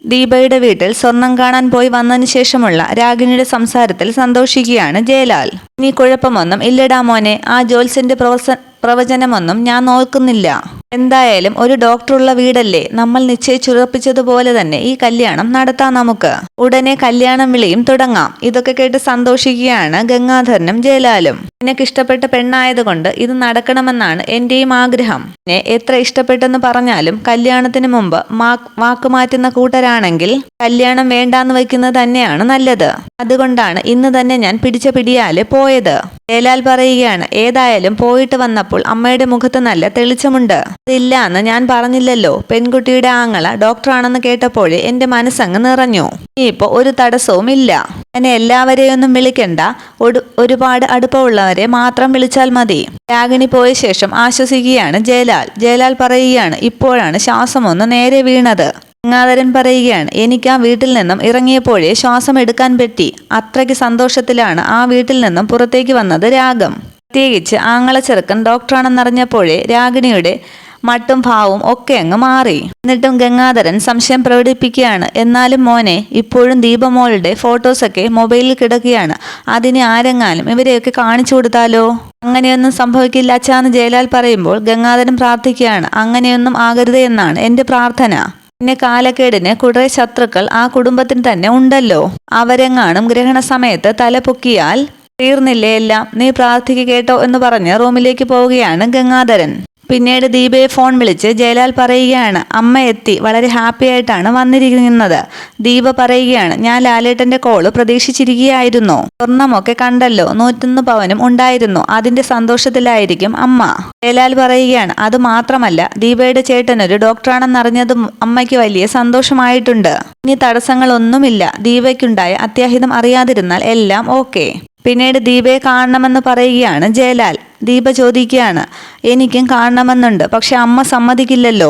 ദീപയുടെ വീട്ടിൽ സ്വർണം കാണാൻ പോയി വന്നതിന് ശേഷമുള്ള രാഗിണിയുടെ സംസാരത്തിൽ സന്തോഷിക്കുകയാണ് ജയലാൽ. നീ കുഴപ്പമൊന്നും ഇല്ലടാ മോനെ, ആ ജോത്സ്യന്റെ പ്രവചനമൊന്നും ഞാൻ നോക്കുന്നില്ല. എന്തായാലും ഒരു ഡോക്ടറുള്ള വീടല്ലേ, നമ്മൾ നിശ്ചയിച്ചുറപ്പിച്ചതുപോലെ തന്നെ ഈ കല്യാണം നടത്താം നമുക്ക്. ഉടനെ കല്യാണം വിളിയും തുടങ്ങാം. ഇതൊക്കെ കേട്ട് സന്തോഷിക്കുകയാണ് ഗംഗാധരനും ജയലാലും. നിനക്ക് ഇഷ്ടപ്പെട്ട പെണ്ണായതുകൊണ്ട് ഇത് നടക്കണമെന്നാണ് എന്റെയും ആഗ്രഹം. എന്നെ എത്ര ഇഷ്ടപ്പെട്ടെന്ന് പറഞ്ഞാലും കല്യാണത്തിന് മുമ്പ് വാക്കുമാറ്റുന്ന കൂട്ടരാണെങ്കിൽ കല്യാണം വേണ്ടാന്ന് വയ്ക്കുന്നത് തന്നെയാണ് നല്ലത്. അതുകൊണ്ടാണ് ഇന്ന് തന്നെ ഞാൻ പിടിച്ച പിടിയാലെ പോയത്. ജയലാൽ പറയുകയാണ്, ഏതായാലും പോയിട്ട് വന്നപ്പോൾ അമ്മയുടെ മുഖത്ത് നല്ല തെളിച്ചമുണ്ട്. അതില്ല എന്ന് ഞാൻ പറഞ്ഞില്ലല്ലോ. പെൺകുട്ടിയുടെ ആങ്ങള ഡോക്ടറാണെന്ന് കേട്ടപ്പോഴേ എന്റെ മനസ്സങ്ങ് നിറഞ്ഞു. ഇനിയിപ്പോ ഒരു തടസ്സവും ഇല്ല. അങ്ങനെ എല്ലാവരെയൊന്നും വിളിക്കണ്ട, ഒരുപാട് അടുപ്പമുള്ളവരെ മാത്രം വിളിച്ചാൽ മതി. രാഗിണി പോയ ശേഷം ആശ്വസിക്കുകയാണ് ജയലാൽ. ജയലാൽ പറയുകയാണ്, ഇപ്പോഴാണ് ശ്വാസമൊന്ന് നേരെ വീണത്. ഗംഗാധരൻ പറയുകയാണ്, എനിക്ക് ആ വീട്ടിൽ നിന്നും ഇറങ്ങിയപ്പോഴേ ശ്വാസം എടുക്കാൻ പറ്റി. അത്രയ്ക്ക് സന്തോഷത്തിലാണ് ആ വീട്ടിൽ നിന്നും പുറത്തേക്ക് വന്നത് രാഗം. പ്രത്യേകിച്ച് ആങ്ങള ചെറുക്കൻ ഡോക്ടറാണെന്നറിഞ്ഞപ്പോഴേ രാഗിണിയുടെ മട്ടും ഭാവവും ഒക്കെ അങ്ങ് മാറി. എന്നിട്ടും ഗംഗാധരൻ സംശയം പ്രകടിപ്പിക്കുകയാണ്, എന്നാലും മോനെ, ഇപ്പോഴും ദീപമോളുടെ ഫോട്ടോസൊക്കെ മൊബൈലിൽ കിടക്കുകയാണ്. അതിനെ ആരെങ്ങാനും ഇവരെയൊക്കെ കാണിച്ചു കൊടുത്താലോ? അങ്ങനെയൊന്നും സംഭവിക്കില്ല അച്ഛാന്ന് ജയലാൽ പറയുമ്പോൾ ഗംഗാധരൻ പ്രാർത്ഥിക്കുകയാണ്, അങ്ങനെയൊന്നും ആകരുതേ എന്നാണ് എന്റെ പ്രാർത്ഥന. പിന്നെ കാലക്കേടിന് കുറെ ശത്രുക്കൾ ആ കുടുംബത്തിന് തന്നെ ഉണ്ടല്ലോ. അവരെങ്ങാനും ഗ്രഹണ സമയത്ത് തല പൊക്കിയാൽ തീർന്നില്ലേ എല്ലാം. നീ പ്രാർത്ഥിക്ക് കേട്ടോ എന്ന് പറഞ്ഞ് റൂമിലേക്ക് പോവുകയാണ് ഗംഗാധരൻ. പിന്നീട് ദീപയെ ഫോൺ വിളിച്ച് ജയലാൽ പറയുകയാണ്, അമ്മ എത്തി, വളരെ ഹാപ്പി ആയിട്ടാണ് വന്നിരിക്കുന്നത്. ദീപ പറയുകയാണ്, ഞാൻ ലാലേട്ടന്റെ കോള് പ്രതീക്ഷിച്ചിരിക്കുകയായിരുന്നു. സ്വർണ്ണമൊക്കെ കണ്ടല്ലോ, 101 പവനും ഉണ്ടായിരുന്നു. അതിന്റെ സന്തോഷത്തിലായിരിക്കും അമ്മ. ജയലാൽ പറയുകയാണ്, അത് മാത്രമല്ല, ദീപയുടെ ചേട്ടനൊരു ഡോക്ടറാണെന്നറിഞ്ഞതും അമ്മയ്ക്ക് വലിയ സന്തോഷമായിട്ടുണ്ട്. ഇനി തടസ്സങ്ങളൊന്നുമില്ല. ദീപയ്ക്കുണ്ടായ അത്യാഹിതം അറിയാതിരുന്നാൽ എല്ലാം ഓക്കെ. പിന്നീട് ദീപയെ കാണണമെന്ന് പറയുകയാണ് ജയലാൽ. ദീപ ചോദിക്കുകയാണ്, എനിക്കും കാണണമെന്നുണ്ട്, പക്ഷെ അമ്മ സമ്മതിക്കില്ലല്ലോ.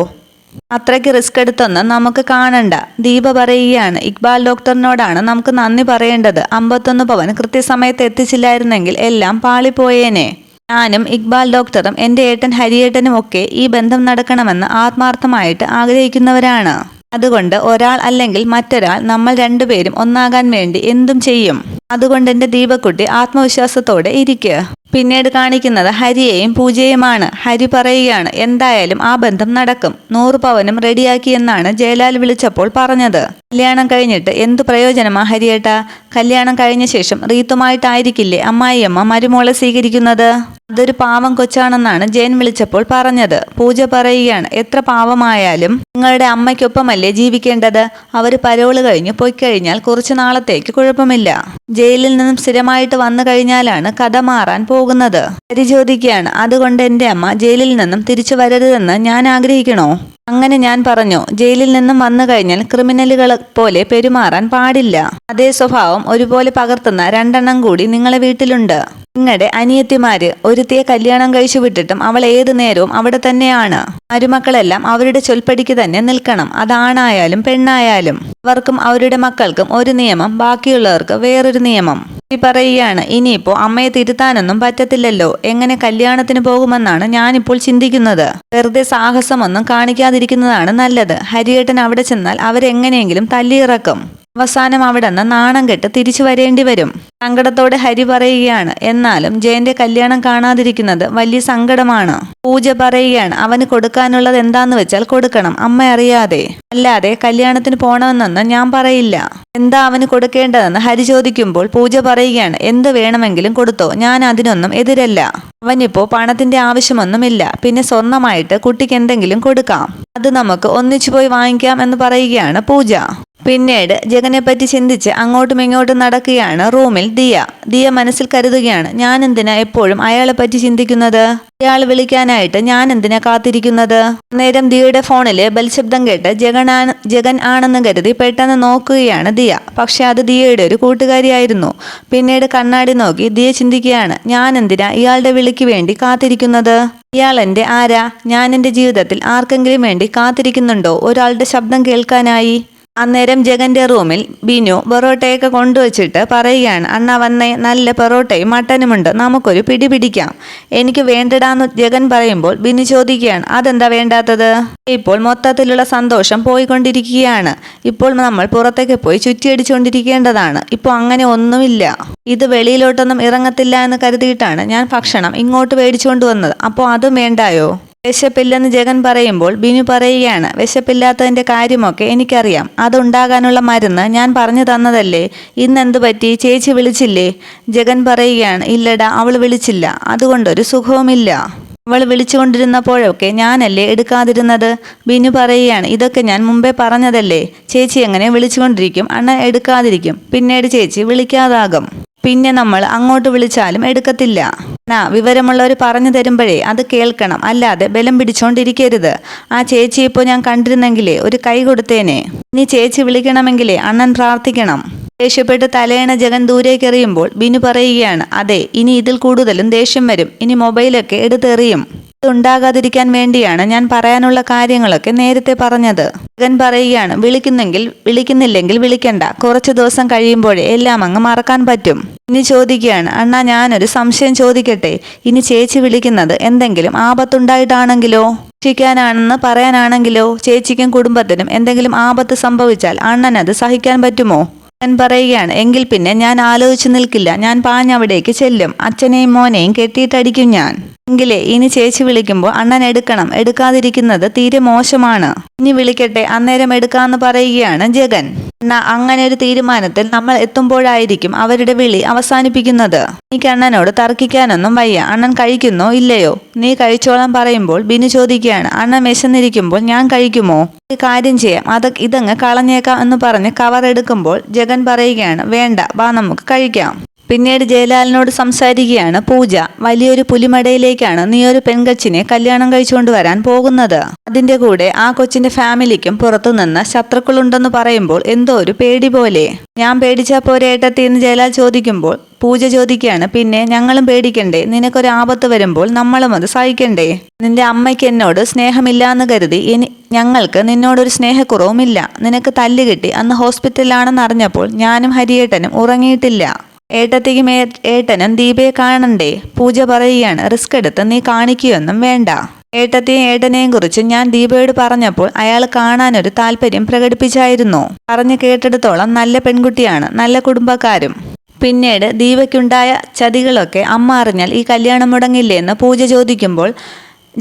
അത്രയ്ക്ക് റിസ്ക് എടുത്തൊന്നും നമുക്ക് കാണണ്ട. ദീപ പറയുകയാണ്, ഇക്ബാൽ ഡോക്ടറിനോടാണ് നമുക്ക് നന്ദി പറയേണ്ടത്. 51 പവൻ കൃത്യസമയത്ത് എത്തിച്ചില്ലായിരുന്നെങ്കിൽ എല്ലാം പാളിപ്പോയേനെ. ഞാനും ഇക്ബാൽ ഡോക്ടറും എൻ്റെ ഏട്ടൻ ഹരിയേട്ടനും ഒക്കെ ഈ ബന്ധം നടക്കണമെന്ന് ആത്മാർത്ഥമായിട്ട് ആഗ്രഹിക്കുന്നവരാണ്. അതുകൊണ്ട് ഒരാൾ അല്ലെങ്കിൽ മറ്റൊരാൾ നമ്മൾ രണ്ടുപേരും ഒന്നാകാൻ വേണ്ടി എന്തും ചെയ്യും. അതുകൊണ്ട് എൻ്റെ ദീപക്കുട്ടി ആത്മവിശ്വാസത്തോടെ ഇരിക്കുക. പിന്നീട് കാണിക്കുന്നത് ഹരിയെയും പൂജയുമാണ്. ഹരി പറയുകയാണ്, എന്തായാലും ആ ബന്ധം നടക്കും. 100 പവനും റെഡിയാക്കി എന്നാണ് ജയലാൽ വിളിച്ചപ്പോൾ പറഞ്ഞത്. കല്യാണം കഴിഞ്ഞിട്ട് എന്തു പ്രയോജനമാ ഹരിയേട്ടാ? കല്യാണം കഴിഞ്ഞ ശേഷം റീത്തുമായിട്ടായിരിക്കില്ലേ അമ്മായിയമ്മ മരുമോളെ സ്വീകരിക്കുന്നത്? അതൊരു പാവം കൊച്ചാണെന്നാണ് ജയൻ വിളിച്ചപ്പോൾ പറഞ്ഞത്. പൂജ പറയുകയാണ്, എത്ര പാവമായാലും നിങ്ങളുടെ അമ്മയ്ക്കൊപ്പമല്ലേ ജീവിക്കേണ്ടത്? അവർ പരോള് കഴിഞ്ഞ് പൊയ്ക്കഴിഞ്ഞാൽ കുറച്ചു നാളത്തേക്ക് കുഴപ്പമില്ല. ജയിലിൽ നിന്നും സ്ഥിരമായിട്ട് വന്നു കഴിഞ്ഞാലാണ് കഥ മാറാൻ പോകുന്നത്. ഹരി ചോദിക്കുകയാണ്, അതുകൊണ്ട് എൻ്റെ അമ്മ ജയിലിൽ നിന്നും തിരിച്ചു വരരുതെന്ന് ഞാൻ ആഗ്രഹിക്കണോ? അങ്ങനെ ഞാൻ പറഞ്ഞു. ജയിലിൽ നിന്നും വന്നു കഴിഞ്ഞാൽ ക്രിമിനലുകളെ പോലെ പെരുമാറാൻ പാടില്ല. അതേ സ്വഭാവം ഒരുപോലെ പകർത്തുന്ന 2 കൂടി നിങ്ങളെ വീട്ടിലുണ്ട്. നിങ്ങളുടെ അനിയത്തിമാര് ഒരുത്തിയെ കല്യാണം കഴിച്ചു വിട്ടിട്ടും അവൾ ഏതു നേരവും അവിടെ തന്നെയാണ്. മരുമക്കളെല്ലാം അവരുടെ ചൊൽപ്പടിക്ക് തന്നെ നിൽക്കണം. അതാണായാലും പെണ്ണായാലും. അവർക്കും അവരുടെ മക്കൾക്കും ഒരു നിയമം, ബാക്കിയുള്ളവർക്ക് വേറൊരു നിയമം. പറയുകയാണ്, ഇനിയിപ്പോ അമ്മയെ തിരുത്താനൊന്നും പറ്റത്തില്ലല്ലോ. എങ്ങനെ കല്യാണത്തിന് പോകുമെന്നാണ് ഞാനിപ്പോൾ ചിന്തിക്കുന്നത്. വെറുതെ സാഹസമൊന്നും കാണിക്കാതിരിക്കുന്നതാണ് നല്ലത്. ഹരിയേട്ടൻ അവിടെ ചെന്നാൽ അവരെങ്ങനെയെങ്കിലും തല്ലിയിറക്കും. അവസാനം അവിടെ നിന്ന് നാണം കെട്ട് തിരിച്ചു വരേണ്ടി വരും. സങ്കടത്തോടെ ഹരി പറയുകയാണ്, എന്നാലും ജയന്റെ കല്യാണം കാണാതിരിക്കുന്നത് വലിയ സങ്കടമാണ്. പൂജ പറയുകയാണ്, അവന് കൊടുക്കാനുള്ളത് എന്താന്ന് വെച്ചാൽ കൊടുക്കണം, അമ്മ അറിയാതെ. അല്ലാതെ കല്യാണത്തിന് പോണമെന്നൊന്നും ഞാൻ പറയില്ല. എന്താ അവന് കൊടുക്കേണ്ടതെന്ന് ഹരി ചോദിക്കുമ്പോൾ പൂജ പറയുകയാണ്, എന്ത് വേണമെങ്കിലും കൊടുത്തോ, ഞാൻ അതിനൊന്നും എതിരല്ല. അവനിപ്പോ പണത്തിന്റെ ആവശ്യമൊന്നുമില്ല. പിന്നെ സ്വർണമായിട്ട് കുട്ടിക്ക് എന്തെങ്കിലും കൊടുക്കാം. അത് നമുക്ക് ഒന്നിച്ചു പോയി വാങ്ങിക്കാം എന്ന് പറയുകയാണ് പൂജ. പിന്നീട് ജഗനെ പറ്റി ചിന്തിച്ച് അങ്ങോട്ടും ഇങ്ങോട്ടും നടക്കുകയാണ് റൂമിൽ ദിയ മനസ്സിൽ കരുതുകയാണ്, ഞാൻ എന്തിനാ എപ്പോഴും അയാളെ പറ്റി ചിന്തിക്കുന്നത്? അയാൾ വിളിക്കാനായിട്ട് ഞാൻ എന്തിനാ കാത്തിരിക്കുന്നത്? നേരം ദിയയുടെ ഫോണില് ബൽശബ്ദം കേട്ട് ജഗൻ ആണെന്ന് കരുതി പെട്ടെന്ന് നോക്കുകയാണ് ദിയ. പക്ഷെ അത് ദിയയുടെ ഒരു കൂട്ടുകാരിയായിരുന്നു. പിന്നീട് കണ്ണാടി നോക്കി ദിയ ചിന്തിക്കുകയാണ്, ഞാൻ എന്തിനാ ഇയാളുടെ വിളിക്ക് വേണ്ടി കാത്തിരിക്കുന്നത്? ഇയാൾ എൻ്റെ ആരാ? ഞാൻ എൻ്റെ ജീവിതത്തിൽ ആർക്കെങ്കിലും വേണ്ടി കാത്തിരിക്കുന്നുണ്ടോ ഒരാളുടെ ശബ്ദം കേൾക്കാനായി? അന്നേരം ജഗന്റെ റൂമിൽ ബിനു പൊറോട്ടയൊക്കെ കൊണ്ടുവച്ചിട്ട് പറയുകയാണ്, അണ്ണ വന്നേ, നല്ല പൊറോട്ടയും മട്ടനുമുണ്ട്, നമുക്കൊരു പിടി പിടിക്കാം. എനിക്ക് വേണ്ടടാന്ന് ജഗൻ പറയുമ്പോൾ ബിനു ചോദിക്കുകയാണ്, അതെന്താ വേണ്ടാത്തത്? ഇപ്പോൾ മൊത്തത്തിലുള്ള സന്തോഷം പോയിക്കൊണ്ടിരിക്കുകയാണ്. ഇപ്പോൾ നമ്മൾ പുറത്തേക്ക് പോയി ചുറ്റിയടിച്ചുകൊണ്ടിരിക്കേണ്ടതാണ്. ഇപ്പോൾ അങ്ങനെ ഒന്നുമില്ല. ഇത് വെളിയിലോട്ടൊന്നും ഇറങ്ങത്തില്ല എന്ന് കരുതിയിട്ടാണ് ഞാൻ ഭക്ഷണം ഇങ്ങോട്ട് മേടിച്ചുകൊണ്ട് വന്നത്. അപ്പോൾ അതും വേണ്ടായോ? വിശപ്പില്ലെന്ന് ജഗൻ പറയുമ്പോൾ ബിനു പറയുകയാണ്, വിശപ്പില്ലാത്തതിൻ്റെ കാര്യമൊക്കെ എനിക്കറിയാം. അതുണ്ടാകാനുള്ള മരുന്ന് ഞാൻ പറഞ്ഞു തന്നതല്ലേ. ഇന്നെന്ത് പറ്റി? ചേച്ചി വിളിച്ചില്ലേ? ജഗൻ പറയുകയാണ്, ഇല്ലടാ, അവൾ വിളിച്ചില്ല. അതുകൊണ്ടൊരു സുഖവുമില്ല. അവൾ വിളിച്ചുകൊണ്ടിരുന്നപ്പോഴൊക്കെ ഞാനല്ലേ എടുക്കാതിരുന്നത്? ബിനു പറയുകയാണ്, ഇതൊക്കെ ഞാൻ മുമ്പേ പറഞ്ഞതല്ലേ. ചേച്ചി എങ്ങനെ വിളിച്ചുകൊണ്ടിരിക്കും, അണ്ണൻ എടുക്കാതിരിക്കും. പിന്നീട് ചേച്ചി വിളിക്കാതാകും. പിന്നെ നമ്മൾ അങ്ങോട്ട് വിളിച്ചാലും എടുക്കത്തില്ല. വിവരമുള്ളവർ പറഞ്ഞു തരുമ്പോഴേ അത് കേൾക്കണം, അല്ലാതെ ബലം പിടിച്ചോണ്ടിരിക്കരുത്. ആ ചേച്ചി ഇപ്പോൾ ഞാൻ കണ്ടിരുന്നെങ്കിലേ ഒരു കൈ കൊടുത്തേനെ. ഇനി ചേച്ചി വിളിക്കണമെങ്കിലേ അണ്ണൻ പ്രാർത്ഥിക്കണം. ദേഷ്യപ്പെട്ട് തലയണ ജഗൻ ദൂരേക്ക് എറിയുമ്പോൾ ബിനു പറയുകയാണ്, അതെ, ഇനി ഇതിൽ കൂടുതലും ദേഷ്യം വരും. ഇനി മൊബൈലൊക്കെ എടുത്തെറിയും. ഇതുണ്ടാകാതിരിക്കാൻ വേണ്ടിയാണ് ഞാൻ പറയാനുള്ള കാര്യങ്ങളൊക്കെ നേരത്തെ പറഞ്ഞത്. ജഗൻ പറയുകയാണ്, വിളിക്കുന്നില്ലെങ്കിൽ വിളിക്കണ്ട. കുറച്ച് ദിവസം കഴിയുമ്പോഴേ എല്ലാം അങ്ങ് മറക്കാൻ പറ്റും. ഇനി ചോദിക്കുകയാണ്, അണ്ണാ, ഞാനൊരു സംശയം ചോദിക്കട്ടെ? ഇനി ചേച്ചി വിളിക്കുന്നത് എന്തെങ്കിലും ആപത്തുണ്ടായിട്ടാണെങ്കിലോ, രക്ഷിക്കാനാണെന്ന് പറയാനാണെങ്കിലോ, ചേച്ചിക്കും കുടുംബത്തിനും എന്തെങ്കിലും ആപത്ത് സംഭവിച്ചാൽ അണ്ണനത് സഹിക്കാൻ പറ്റുമോ? ഞാൻ പറയുകയാണ്, എങ്കിൽ പിന്നെ ഞാൻ ആലോചിച്ച് നിൽക്കില്ല. ഞാൻ പാഞ്ഞവിടേക്ക് ചെല്ലും. അച്ഛനെയും മോനെയും കെട്ടിയിട്ടടിക്കും ഞാൻ. എങ്കിലേ ഇനി ചേച്ചി വിളിക്കുമ്പോൾ അണ്ണൻ എടുക്കണം. എടുക്കാതിരിക്കുന്നത് തീരെ മോശമാണ്. ഇനി വിളിക്കട്ടെ, അന്നേരം എടുക്കാമെന്ന് പറയുകയാണ് ജഗൻ. അങ്ങനെ ഒരു തീരുമാനത്തിൽ നമ്മൾ എത്തുമ്പോഴായിരിക്കും അവരുടെ വിളി അവസാനിപ്പിക്കുന്നത്. എനിക്ക് അണ്ണനോട് തർക്കിക്കാനൊന്നും വയ്യ. അണ്ണൻ കഴിക്കുന്നോ ഇല്ലയോ? നീ കഴിച്ചോളാൻ പറയുമ്പോൾ ബിനു ചോദിക്കുകയാണ്, അണ്ണൻ വിശന്നിരിക്കുമ്പോൾ ഞാൻ കഴിക്കുമോ? ഒരു കാര്യം ചെയ്യാം, ഇതങ്ങ് കളഞ്ഞേക്കാം എന്ന് പറഞ്ഞ് കവർ എടുക്കുമ്പോൾ ജഗൻ പറയുകയാണ്, വേണ്ട, വാ നമുക്ക് കഴിക്കാം. പിന്നീട് ജയലാലിനോട് സംസാരിക്കുകയാണ് പൂജ. വലിയൊരു പുലിമടയിലേക്കാണ് നീ ഒരു പെൺകൊച്ചിനെ കല്യാണം കഴിച്ചുകൊണ്ട് വരാൻ പോകുന്നത്. അതിന്റെ കൂടെ ആ കൊച്ചിന്റെ ഫാമിലിക്കും പുറത്തുനിന്ന് ശത്രുക്കളുണ്ടെന്ന് പറയുമ്പോൾ എന്തോ ഒരു പേടി പോലെ. ഞാൻ പേടിച്ചാ പോരെ ഏട്ടത്തി എന്ന് ജയലാൽ ചോദിക്കുമ്പോൾ പൂജ ചോദിക്കുകയാണ്, പിന്നെ ഞങ്ങളും പേടിക്കണ്ടേ? നിനക്കൊരു ആപത്ത് വരുമ്പോൾ നമ്മളും അത് സഹിക്കണ്ടേ? നിന്റെ അമ്മയ്ക്ക് എന്നോട് സ്നേഹമില്ലാന്ന് കരുതി ഞങ്ങൾക്ക് നിന്നോടൊരു സ്നേഹക്കുറവുമില്ല. നിനക്ക് തല്ല് കിട്ടി അന്ന് ഹോസ്പിറ്റലിലാണെന്ന് അറിഞ്ഞപ്പോൾ ഞാനും ഹരിയേട്ടനും ഉറങ്ങിയിട്ടില്ല. ഏട്ടത്തിക്കും ഏട്ടനും ദീപയെ കാണണ്ടേ? പൂജ പറയുകയാണ്, റിസ്ക് എടുത്ത് നീ കാണിക്കുകയൊന്നും വേണ്ട. ഏട്ടത്തെയും ഏട്ടനെയും കുറിച്ച് ഞാൻ ദീപയോട് പറഞ്ഞപ്പോൾ അയാൾ കാണാനൊരു താല്പര്യം പ്രകടിപ്പിച്ചായിരുന്നു. പറഞ്ഞു കേട്ടെടുത്തോളം നല്ല പെൺകുട്ടിയാണ്, നല്ല കുടുംബക്കാരും. പിന്നീട് ദീപയ്ക്കുണ്ടായ ചതികളൊക്കെ അമ്മ അറിഞ്ഞാൽ ഈ കല്യാണം മുടങ്ങില്ലേന്ന് പൂജ ചോദിക്കുമ്പോൾ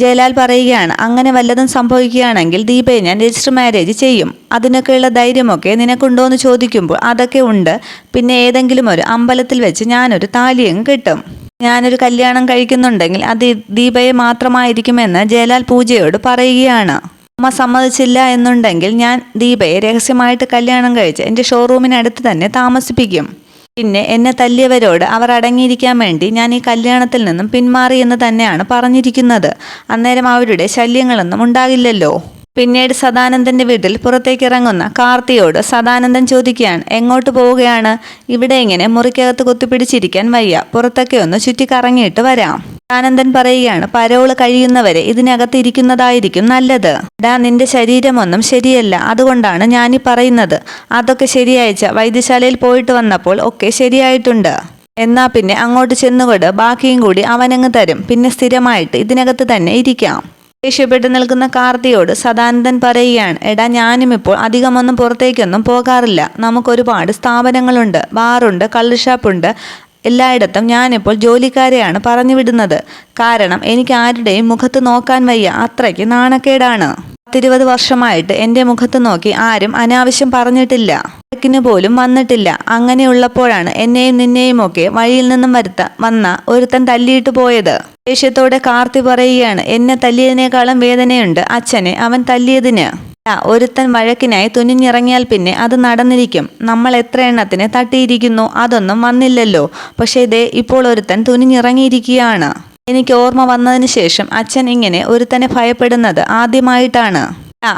ജയലാൽ പറയുകയാണ്, അങ്ങനെ വല്ലതും സംഭവിക്കുകയാണെങ്കിൽ ദീപയെ ഞാൻ രജിസ്റ്റർ മാരേജ് ചെയ്യും. അതിനൊക്കെയുള്ള ധൈര്യമൊക്കെ നിനക്കുണ്ടോ എന്ന് ചോദിക്കുമ്പോൾ അതൊക്കെ ഉണ്ട്. പിന്നെ ഏതെങ്കിലും ഒരു അമ്പലത്തിൽ വെച്ച് ഞാനൊരു താലിയങ്ങ് കിട്ടും. ഞാനൊരു കല്യാണം കഴിക്കുന്നുണ്ടെങ്കിൽ അത് ദീപയെ മാത്രമായിരിക്കുമെന്ന് ജയലാൽ പൂജയോട് പറയുകയാണ്. അമ്മ സമ്മതിച്ചില്ല എന്നുണ്ടെങ്കിൽ ഞാൻ ദീപയെ രഹസ്യമായിട്ട് കല്യാണം കഴിച്ച് എൻ്റെ ഷോറൂമിനടുത്ത് തന്നെ താമസിപ്പിക്കും. പിന്നെ എന്നെ തല്ലിയവരോട് അവർ അടങ്ങിയിരിക്കാൻ വേണ്ടി ഞാൻ ഈ കല്യാണത്തിൽ നിന്നും പിന്മാറി എന്ന് തന്നെയാണ് പറഞ്ഞിരിക്കുന്നത്. അന്നേരം അവരുടെ ശല്യങ്ങളൊന്നും ഉണ്ടാകില്ലല്ലോ. പിന്നീട് സദാനന്ദന്റെ വീട്ടിൽ പുറത്തേക്ക് ഇറങ്ങുന്ന കാർത്തിയോട് സദാനന്ദൻ ചോദിക്കുകയാണ്, എങ്ങോട്ട് പോവുകയാണ്? ഇവിടെ ഇങ്ങനെ മുറിക്കകത്ത് കുത്തിപ്പിടിച്ചിരിക്കാൻ വയ്യ, പുറത്തൊക്കെ ഒന്ന് ചുറ്റിക്കറങ്ങിയിട്ട് വരാം. സദാനന്ദൻ പറയുകയാണ്, പരോള് കഴിയുന്നവരെ ഇതിനകത്ത് ഇരിക്കുന്നതായിരിക്കും നല്ലത്. നിന്റെ ശരീരമൊന്നും ശരിയല്ല, അതുകൊണ്ടാണ് ഞാനീ പറയുന്നത്. അതൊക്കെ ശരിയാഴ്ച വൈദ്യശാലയിൽ പോയിട്ട് വന്നപ്പോൾ ഒക്കെ ശരിയായിട്ടുണ്ട്. എന്നാ പിന്നെ അങ്ങോട്ട് ചെന്നുകൊണ്ട് ബാക്കിയും കൂടി അവനങ്ങ് തരും. പിന്നെ സ്ഥിരമായിട്ട് ഇതിനകത്ത് തന്നെ ഇരിക്കാം. ദേഷ്യപ്പെട്ട് നിൽക്കുന്ന കാർത്തിയോട് സദാനന്ദൻ പറയുകയാണ്, എടാ, ഞാനും ഇപ്പോൾ അധികമൊന്നും പുറത്തേക്കൊന്നും പോകാറില്ല. നമുക്കൊരുപാട് സ്ഥാപനങ്ങളുണ്ട്, ബാറുണ്ട്, കള്ളുഷാപ്പുണ്ട്. എല്ലായിടത്തും ഞാനിപ്പോൾ ജോലിക്കാരെയാണ് പറഞ്ഞു വിടുന്നത്. കാരണം എനിക്ക് ആരുടെയും മുഖത്ത് നോക്കാൻ വയ്യ, അത്രയ്ക്ക് നാണക്കേടാണ്. 20 വർഷമായിട്ട് എൻ്റെ മുഖത്ത് നോക്കി ആരും അനാവശ്യം പറഞ്ഞിട്ടില്ല, ിന് പോലും വന്നിട്ടില്ല. അങ്ങനെയുള്ളപ്പോഴാണ് എന്നെയും നിന്നെയും ഒക്കെ വഴിയിൽ നിന്നും വന്ന ഒരുത്തൻ തല്ലിയിട്ട് പോയത്. ദേഷ്യത്തോടെ കാർത്തി പറയുകയാണ്, എന്നെ തല്ലിയതിനേക്കാളും വേദനയുണ്ട് അച്ഛനെ അവൻ തല്ലിയതിന്. ഒരുത്തൻ വഴക്കിനായി തുനിഞ്ഞിറങ്ങിയാൽ പിന്നെ അത് നടന്നിരിക്കും. നമ്മൾ എത്ര എണ്ണത്തിന് തട്ടിയിരിക്കുന്നു, അതൊന്നും വന്നില്ലല്ലോ. പക്ഷേ ഇതേ ഇപ്പോൾ ഒരുത്തൻ തുനിഞ്ഞിറങ്ങിയിരിക്കുകയാണ്. എനിക്ക് ഓർമ്മ വന്നതിന് ശേഷം അച്ഛൻ ഇങ്ങനെ ഒരുത്തനെ ഭയപ്പെടുന്നത് ആദ്യമായിട്ടാണ്.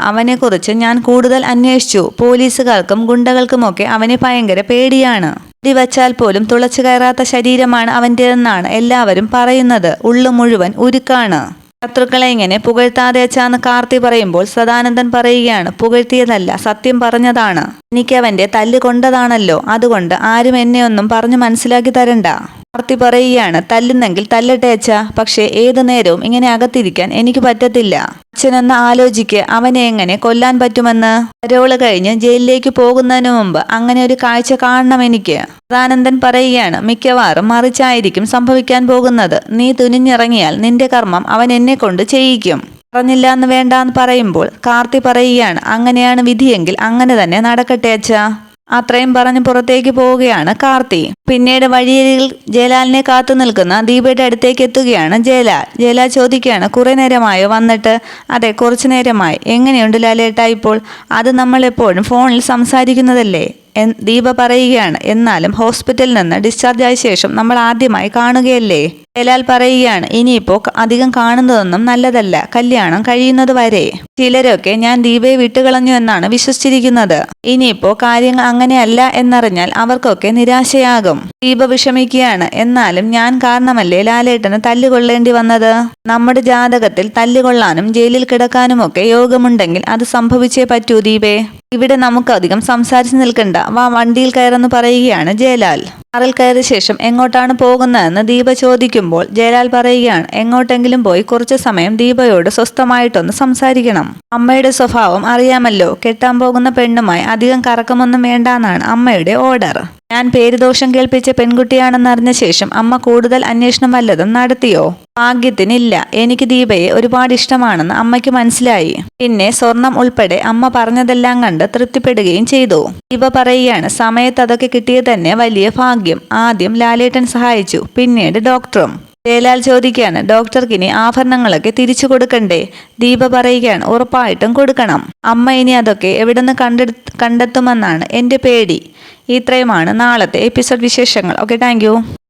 അവനെക്കുറിച്ച് ഞാൻ കൂടുതൽ അന്വേഷിച്ചു. പോലീസുകാർക്കും ഗുണ്ടകൾക്കുമൊക്കെ അവനെ ഭയങ്കര പേടിയാണ്. വച്ചാൽ പോലും തുളച്ചു കയറാത്ത ശരീരമാണ് അവൻ്റെതെന്നാണ് എല്ലാവരും പറയുന്നത്. ഉള്ളു മുഴുവൻ ഉരുക്കാണ്. ശത്രുക്കളെ ഇങ്ങനെ പുകഴ്ത്താതെ അച്ഛാന്ന് കാർത്തി പറയുമ്പോൾ സദാനന്ദൻ പറയുകയാണ്, പുകഴ്ത്തിയതല്ല, സത്യം പറഞ്ഞതാണ്. എനിക്കവന്റെ തല്ല് കൊണ്ടതാണല്ലോ, അതുകൊണ്ട് ആരും എന്നെ ഒന്നും പറഞ്ഞു മനസ്സിലാക്കി തരണ്ട. കാർത്തി പറയുകയാണ്, തല്ലുന്നെങ്കിൽ തല്ലട്ടെ അച്ഛാ, പക്ഷേ ഏതു നേരവും ഇങ്ങനെ അകത്തിരിക്കാൻ എനിക്ക് പറ്റത്തില്ല. അച്ഛനെന്ന് ആലോചിക്ക്, അവനെ എങ്ങനെ കൊല്ലാൻ പറ്റുമെന്ന്. പരോള് കഴിഞ്ഞ് ജയിലിലേക്ക് പോകുന്നതിന് മുമ്പ് അങ്ങനെ ഒരു കാഴ്ച കാണണം എനിക്ക്. സദാനന്ദൻ പറയുകയാണ്, മിക്കവാറും മറിച്ചായിരിക്കും സംഭവിക്കാൻ പോകുന്നത്. നീ തുനിഞ്ഞിറങ്ങിയാൽ നിന്റെ കർമ്മം അവൻ എന്നെ കൊണ്ട് ചെയ്യിക്കും. പറഞ്ഞില്ല എന്ന് വേണ്ടാന്ന് പറയുമ്പോൾ കാർത്തി പറയുകയാണ്, അങ്ങനെയാണ് വിധിയെങ്കിൽ അങ്ങനെ തന്നെ നടക്കട്ടെ അച്ഛാ. അത്രയും പറഞ്ഞ് പുറത്തേക്ക് പോവുകയാണ് കാർത്തി. പിന്നീട് വഴിയരികിൽ ജയലാലിനെ കാത്തു നിൽക്കുന്ന ദീപയുടെ അടുത്തേക്ക് എത്തുകയാണ് ജയലാൽ. ജയലാൽ ചോദിക്കുകയാണ്, കുറെ നേരമായോ വന്നിട്ട്? അതെ, കുറച്ചു നേരമായി. എങ്ങനെയുണ്ട് ലാലേട്ടാ ഇപ്പോൾ? അത് നമ്മൾ എപ്പോഴും ഫോണിൽ സംസാരിക്കുന്നതല്ലേ? ദീപ പറയുകയാണ്, എന്നാലും ഹോസ്പിറ്റലിൽ നിന്ന് ഡിസ്ചാർജ് ആയ ശേഷം നമ്മൾ ആദ്യമായി കാണുകയല്ലേ? ജയലാൽ പറയുകയാണ്, ഇനിയിപ്പോ അധികം കാണുന്നതൊന്നും നല്ലതല്ല, കല്യാണം കഴിയുന്നത് വരെ. ചിലരൊക്കെ ഞാൻ ദീപയെ വിട്ടുകളഞ്ഞു എന്നാണ് വിശ്വസിച്ചിരിക്കുന്നത്. ഇനിയിപ്പോ കാര്യങ്ങൾ അങ്ങനെയല്ല എന്നറിഞ്ഞാൽ അവർക്കൊക്കെ നിരാശയാകും. ദീപ വിഷമിക്കുകയാണ്, എന്നാലും ഞാൻ കാരണമല്ലേ ലാലേട്ടന് തല്ലുകൊള്ളേണ്ടി വന്നത്? നമ്മുടെ ജാതകത്തിൽ തല്ലുകൊള്ളാനും ജയിലിൽ കിടക്കാനുമൊക്കെ യോഗമുണ്ടെങ്കിൽ അത് സംഭവിച്ചേ പറ്റൂ ദീപേ. ഇവിടെ നമുക്ക് അധികം സംസാരിച്ചു നിൽക്കണ്ട, വാ വണ്ടിയിൽ കയറെന്ന് പറയുകയാണ് ജയലാൽ. കാറിൽ കയറിയ ശേഷം എങ്ങോട്ടാണ് പോകുന്നതെന്ന് ദീപ ചോദിക്കുമ്പോൾ ജയലാൽ പറയുകയാണ്, എങ്ങോട്ടെങ്കിലും പോയി കുറച്ചു സമയം ദീപയോട് സ്വസ്ഥമായിട്ടൊന്ന് സംസാരിക്കണം. അമ്മയുടെ സ്വഭാവം അറിയാമല്ലോ, കെട്ടാൻ പോകുന്ന പെണ്ണുമായി അധികം കറക്കമൊന്നും വേണ്ടാന്നാണ് അമ്മയുടെ ഓർഡർ. ഞാൻ പേരുദോഷം കേൾപ്പിച്ച പെൺകുട്ടിയാണെന്നറിഞ്ഞ ശേഷം അമ്മ കൂടുതൽ അന്വേഷണം വല്ലതും നടത്തിയോ? ഭാഗ്യത്തിനില്ല. എനിക്ക് ദീപയെ ഒരുപാട് ഇഷ്ടമാണെന്ന് അമ്മയ്ക്ക് മനസ്സിലായി. പിന്നെ സ്വർണം ഉൾപ്പെടെ അമ്മ പറഞ്ഞതെല്ലാം കണ്ട് തൃപ്തിപ്പെടുകയും ചെയ്തു. ദീപ പറയുകയാണ്, സമയത്ത് അതൊക്കെ കിട്ടിയത് തന്നെ വലിയ ഭാഗ്യം. ആദ്യം ലാലേട്ടൻ സഹായിച്ചു, പിന്നീട് ഡോക്ടറും. ജയലാൽ ചോദിക്കുകയാണ്, ഡോക്ടർക്കിനി ആഭരണങ്ങളൊക്കെ തിരിച്ചു കൊടുക്കണ്ടേ? ദീപ പറയുകയാണ്, ഉറപ്പായിട്ടും കൊടുക്കണം. അമ്മ ഇനി അതൊക്കെ എവിടുന്ന് കണ്ടെത്തുമെന്നാണ് എൻ്റെ പേടി. ഇത്രയുമാണ് നാളത്തെ എപ്പിസോഡ് വിശേഷങ്ങൾ. Okay, thank you.